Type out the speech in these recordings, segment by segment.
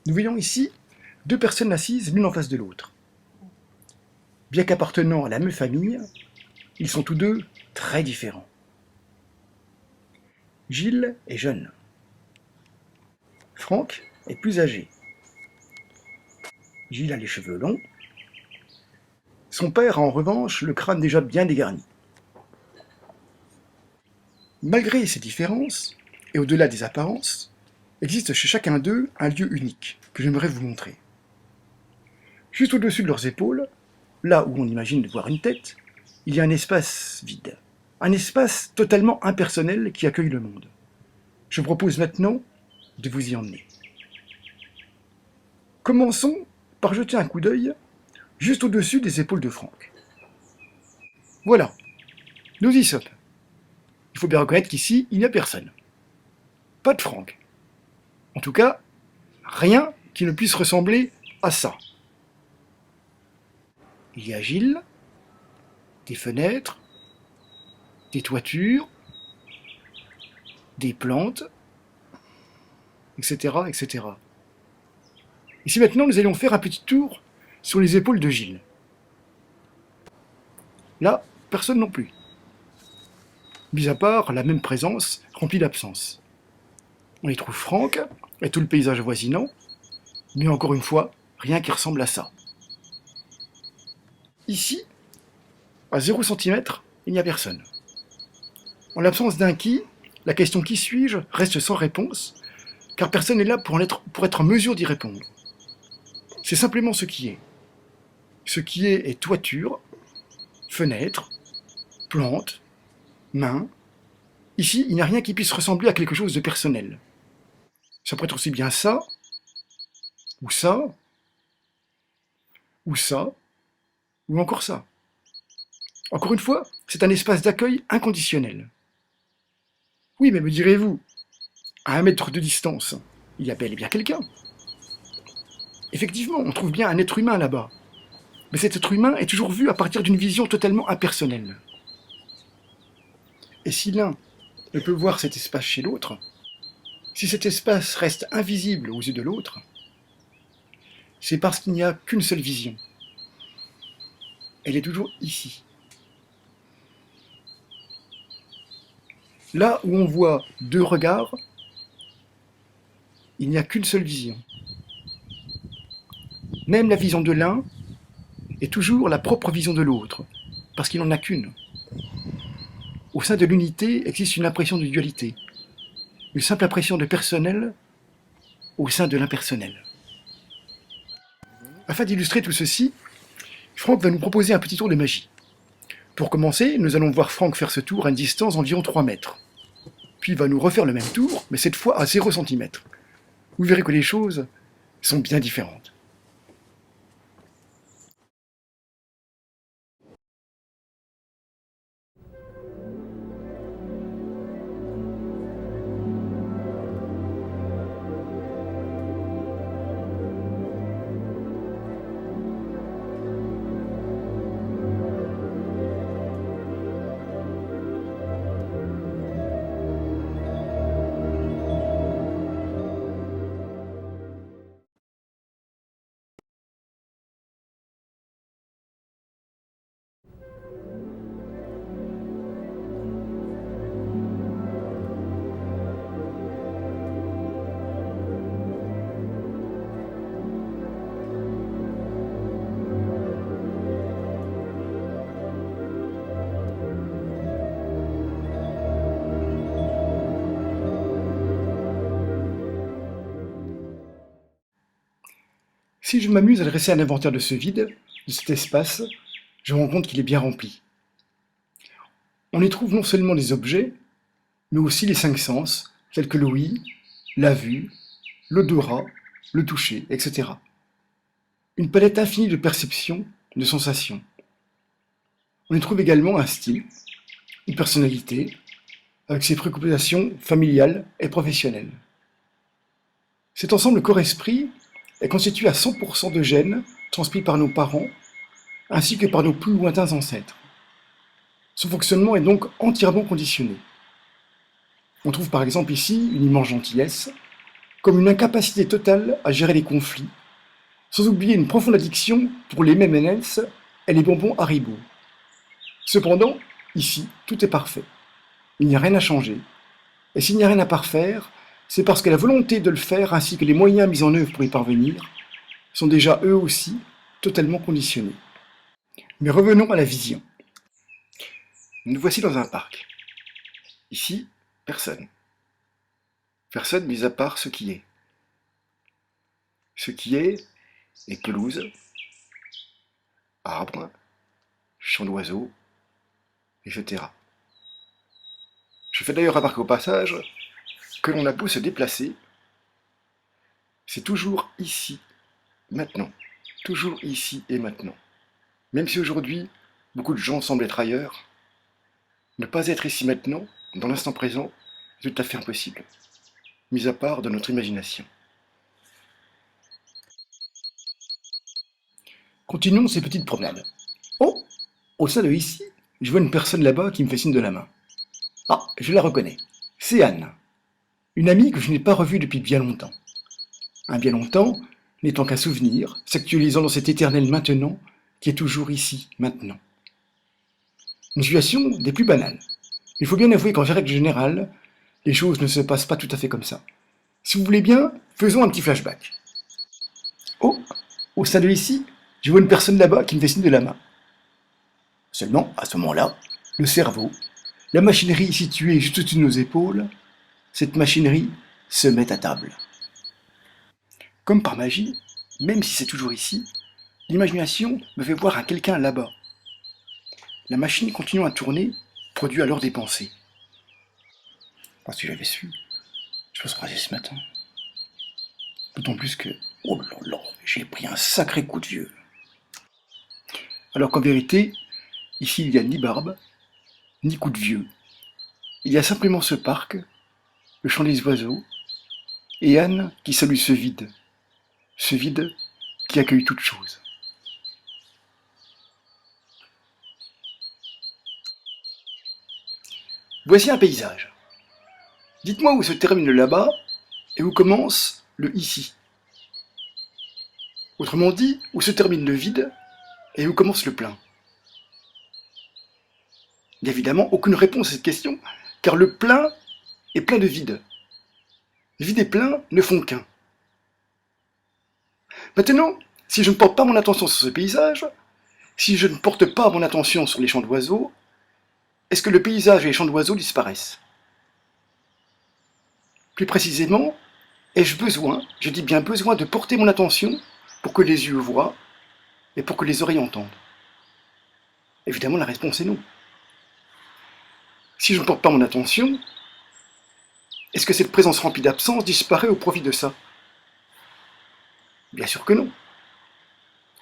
Nous voyons ici deux personnes assises l'une en face de l'autre. Bien qu'appartenant à la même famille, ils sont tous deux très différents. Gilles est jeune. Franck est plus âgé. Gilles a les cheveux longs. Son père a en revanche le crâne déjà bien dégarni. Malgré ces différences, et au-delà des apparences, existe chez chacun d'eux un lieu unique que j'aimerais vous montrer. Juste au-dessus de leurs épaules, là où on imagine de voir une tête, il y a un espace vide, un espace totalement impersonnel qui accueille le monde. Je vous propose maintenant de vous y emmener. Commençons par jeter un coup d'œil juste au-dessus des épaules de Franck. Voilà, nous y sommes. Il faut bien reconnaître qu'ici, il n'y a personne. Pas de Franck. En tout cas, rien qui ne puisse ressembler à ça. Il y a Gilles, des fenêtres, des toitures, des plantes, etc., etc. Ici maintenant, nous allons faire un petit tour sur les épaules de Gilles. Là, personne non plus. Mis à part la même présence remplie d'absence. On y trouve Franck et tout le paysage avoisinant, mais encore une fois, rien qui ressemble à ça. Ici, à 0 cm, il n'y a personne. En l'absence d'un qui, la question qui suis-je reste sans réponse, car personne n'est là pour être en mesure d'y répondre. C'est simplement ce qui est. Ce qui est toiture, fenêtre, plante, main. Ici, il n'y a rien qui puisse ressembler à quelque chose de personnel. Ça pourrait être aussi bien ça, ou ça, ou ça, ou encore ça. Encore une fois, c'est un espace d'accueil inconditionnel. Oui, mais me direz-vous, à 1 mètre de distance, il y a bel et bien quelqu'un. Effectivement, on trouve bien un être humain là-bas. Mais cet être humain est toujours vu à partir d'une vision totalement impersonnelle. Et si l'un ne peut voir cet espace chez l'autre, si cet espace reste invisible aux yeux de l'autre, c'est parce qu'il n'y a qu'une seule vision. Elle est toujours ici. Là où on voit deux regards, il n'y a qu'une seule vision. Même la vision de l'un est toujours la propre vision de l'autre, parce qu'il n'en a qu'une. Au sein de l'unité existe une impression de dualité, une simple impression de personnel au sein de l'impersonnel. Afin d'illustrer tout ceci, Franck va nous proposer un petit tour de magie. Pour commencer, nous allons voir Franck faire ce tour à une distance d'environ 3 mètres. Puis il va nous refaire le même tour, mais cette fois à 0 cm. Vous verrez que les choses sont bien différentes. Si je m'amuse à dresser un inventaire de ce vide, de cet espace, je me rends compte qu'il est bien rempli. On y trouve non seulement des objets, mais aussi les 5 sens, tels que l'ouïe, la vue, l'odorat, le toucher, etc. Une palette infinie de perceptions, de sensations. On y trouve également un style, une personnalité, avec ses préoccupations familiales et professionnelles. Cet ensemble corps-esprit est constitué à 100% de gènes transmis par nos parents, ainsi que par nos plus lointains ancêtres. Son fonctionnement est donc entièrement conditionné. On trouve par exemple ici une immense gentillesse, comme une incapacité totale à gérer les conflits, sans oublier une profonde addiction pour les M&M's et les bonbons Haribo. Cependant, ici, tout est parfait. Il n'y a rien à changer. Et s'il n'y a rien à parfaire, c'est parce que la volonté de le faire ainsi que les moyens mis en œuvre pour y parvenir sont déjà eux aussi totalement conditionnés. Mais revenons à la vision. Nous voici dans un parc. Ici, personne. Personne mis à part ce qui est. Ce qui est pelouse, arbres, chants d'oiseaux, etc. Je fais d'ailleurs remarquer au passage que l'on a beau se déplacer, c'est toujours ici, maintenant. Toujours ici et maintenant. Même si aujourd'hui, beaucoup de gens semblent être ailleurs, ne pas être ici maintenant, dans l'instant présent, est tout à fait impossible, mis à part de notre imagination. Continuons ces petites promenades. Oh, au sein de ici, je vois une personne là-bas qui me fait signe de la main. Ah, je la reconnais. C'est Anne. Une amie que je n'ai pas revue depuis bien longtemps. Un bien longtemps n'étant qu'un souvenir, s'actualisant dans cet éternel maintenant qui est toujours ici, maintenant. Une situation des plus banales. Il faut bien avouer qu'en règle générale, les choses ne se passent pas tout à fait comme ça. Si vous voulez bien, faisons un petit flashback. Oh, au sein de ici, je vois une personne là-bas qui me fait signe de la main. Seulement, à ce moment-là, le cerveau, la machinerie située juste au-dessus de nos épaules, cette machinerie se met à table. Comme par magie, même si c'est toujours ici, l'imagination me fait voir un quelqu'un là-bas. La machine continuant à tourner produit alors des pensées. Oh, si j'avais su, je me serais rasé ce matin. D'autant plus que, oh là là, j'ai pris un sacré coup de vieux. Alors qu'en vérité, ici il n'y a ni barbe, ni coup de vieux. Il y a simplement ce parc, le chant des oiseaux, et Anne qui salue ce vide qui accueille toute chose. Voici un paysage. Dites-moi où se termine le là-bas et où commence le ici. Autrement dit, où se termine le vide et où commence le plein. Il n'y a évidemment aucune réponse à cette question, car le plein est plein de vide. Vide et plein ne font qu'un. Maintenant, si je ne porte pas mon attention sur ce paysage, si je ne porte pas mon attention sur les chants d'oiseaux, est-ce que le paysage et les chants d'oiseaux disparaissent? Plus précisément, ai-je besoin, je dis bien besoin, de porter mon attention pour que les yeux voient et pour que les oreilles entendent? Évidemment, la réponse est non. Si je ne porte pas mon attention, est-ce que cette présence remplie d'absence disparaît au profit de ça? Bien sûr que non.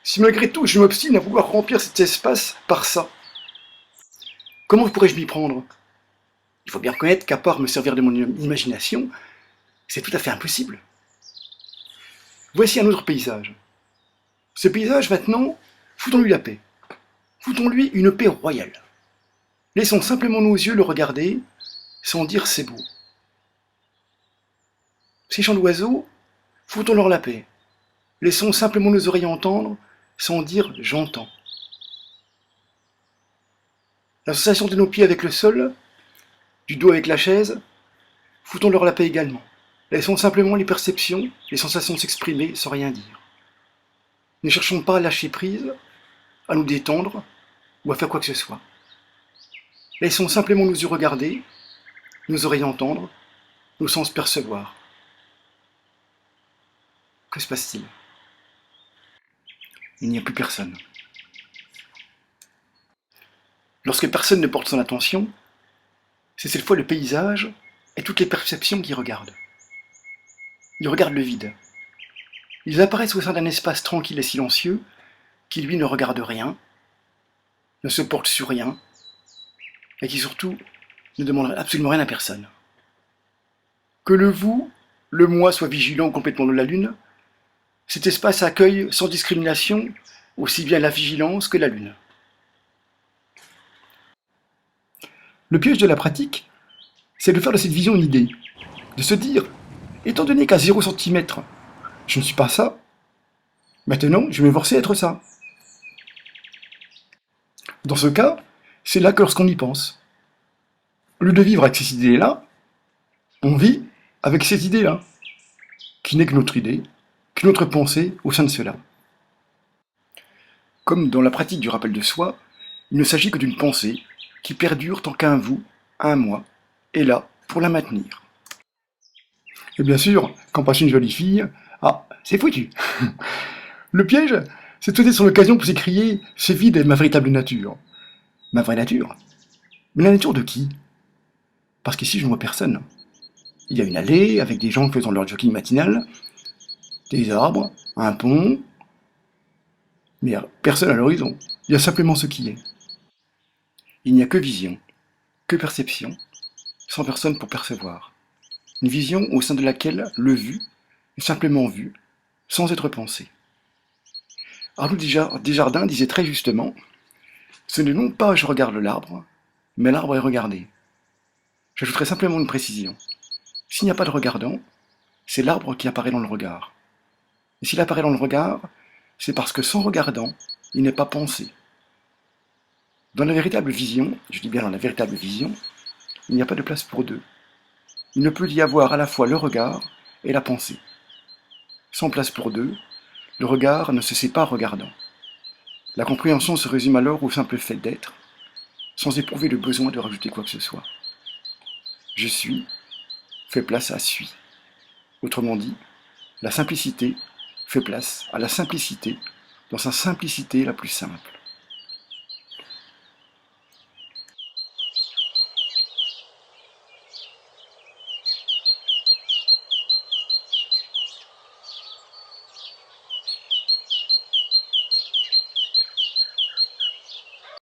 Si malgré tout je m'obstine à vouloir remplir cet espace par ça, comment pourrais-je m'y prendre? Il faut bien reconnaître qu'à part me servir de mon imagination, c'est tout à fait impossible. Voici un autre paysage. Ce paysage, maintenant, foutons-lui la paix. Foutons-lui une paix royale. Laissons simplement nos yeux le regarder, sans dire c'est beau. Ces chants d'oiseaux, foutons-leur la paix. Laissons simplement nos oreilles entendre, sans dire j'entends. La sensation de nos pieds avec le sol, du dos avec la chaise, foutons-leur la paix également. Laissons simplement les perceptions, les sensations s'exprimer sans rien dire. Ne cherchons pas à lâcher prise, à nous détendre ou à faire quoi que ce soit. Laissons simplement nos yeux regarder, nos oreilles entendre, nos sens percevoir. Que se passe-t-il? Il n'y a plus personne. Lorsque personne ne porte son attention, c'est cette fois le paysage et toutes les perceptions qui regardent. Ils regardent le vide. Ils apparaissent au sein d'un espace tranquille et silencieux qui, lui, ne regarde rien, ne se porte sur rien, et qui surtout ne demande absolument rien à personne. Que le vous, le moi soit vigilant complètement de la lune, cet espace accueille sans discrimination aussi bien la vigilance que la lune. Le piège de la pratique, c'est de faire de cette vision une idée, de se dire Étant donné qu'à 0 cm, je ne suis pas ça, maintenant je vais m'efforcer à être ça. Dans ce cas, c'est là que lorsqu'on y pense. Au lieu de vivre avec ces idées-là, on vit avec cette idée-là, qui n'est que notre idée, que notre pensée au sein de cela. Comme dans la pratique du rappel de soi, il ne s'agit que d'une pensée qui perdure tant qu'un vous, un moi, est là pour la maintenir. Et bien sûr, quand passe une jolie fille, ah, c'est foutu. Le piège, c'est de sauter sur l'occasion pour s'écrier « ce vide est ma véritable nature ». Ma vraie nature? Mais la nature de qui? Parce qu'ici, je ne vois personne. Il y a une allée avec des gens faisant leur jogging matinal, des arbres, un pont, mais personne à l'horizon. Il y a simplement ce qui est. Il n'y a que vision, que perception, sans personne pour percevoir. Une vision au sein de laquelle le vu est simplement vu, sans être pensé. Arnaud Desjardins disait très justement « Ce n'est non pas je regarde l'arbre, mais l'arbre est regardé ». J'ajouterai simplement une précision. S'il n'y a pas de regardant, c'est l'arbre qui apparaît dans le regard. Et s'il apparaît dans le regard, c'est parce que sans regardant, il n'est pas pensé. Dans la véritable vision, je dis bien dans la véritable vision, il n'y a pas de place pour deux. Il ne peut y avoir à la fois le regard et la pensée. Sans place pour deux, le regard ne se sait pas regardant. La compréhension se résume alors au simple fait d'être, sans éprouver le besoin de rajouter quoi que ce soit. Je suis fait place à suis. Autrement dit, la simplicité fait place à la simplicité dans sa simplicité la plus simple.